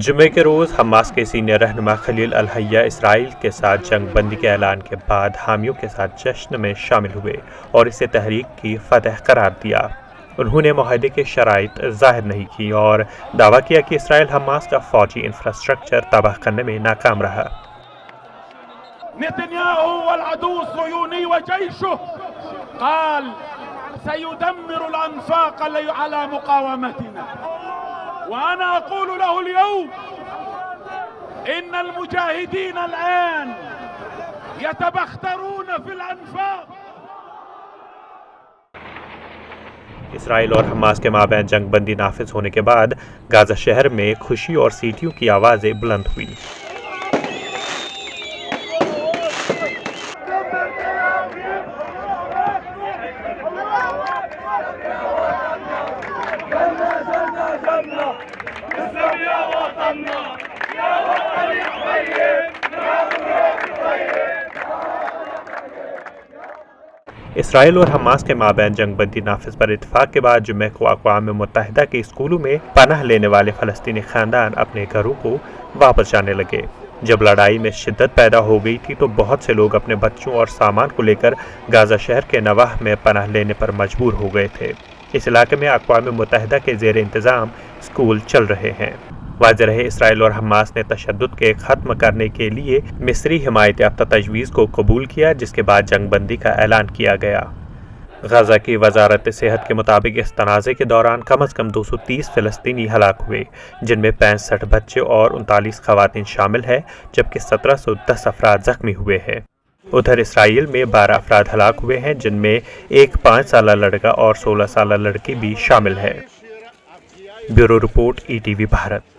جمعے کے روز حماس کے سینئر رہنما خلیل الحیہ اسرائیل کے ساتھ جنگ بندی کے اعلان کے بعد حامیوں کے ساتھ جشن میں شامل ہوئے اور اسے تحریک کی فتح قرار دیا۔ انہوں نے معاہدے کی شرائط ظاہر نہیں کی اور دعویٰ کیا کہ اسرائیل حماس کا فوجی انفراسٹرکچر تباہ کرنے میں ناکام رہا۔ نتنياهو والعدو الصهيوني وجيشه قال سيدمر الأنفاق على مقاومتنا، وأنا أقول له اليوم إن المجاهدين الآن يتبخترون في الأنفاق۔ اسرائیل اور حماس کے مابین جنگ بندی نافذ ہونے کے بعد غازہ شہر میں خوشی اور سیٹیوں کی آوازیں بلند ہوئی۔ اسرائیل اور حماس کے مابین جنگ بندی نافذ پر اتفاق کے بعد جمعہ کو اقوام متحدہ کے اسکولوں میں پناہ لینے والے فلسطینی خاندان اپنے گھروں کو واپس جانے لگے۔ جب لڑائی میں شدت پیدا ہو گئی تھی تو بہت سے لوگ اپنے بچوں اور سامان کو لے کر غازہ شہر کے نواح میں پناہ لینے پر مجبور ہو گئے تھے۔ اس علاقے میں اقوام متحدہ کے زیر انتظام اسکول چل رہے ہیں۔ واضح رہے اسرائیل اور حماس نے تشدد کے ختم کرنے کے لیے مصری حمایت یافتہ تجویز کو قبول کیا، جس کے بعد جنگ بندی کا اعلان کیا گیا۔ غزہ کی وزارت صحت کے مطابق اس تنازع کے دوران کم از کم 230 فلسطینی ہلاک ہوئے، جن میں 65 بچے اور 39 خواتین شامل ہیں، جبکہ 1710 افراد زخمی ہوئے ہیں۔ ادھر اسرائیل میں 12 افراد ہلاک ہوئے ہیں، جن میں ایک 5 سالہ لڑکا اور 16 سالہ لڑکی بھی شامل ہے۔ Bureau report ETV Bharat.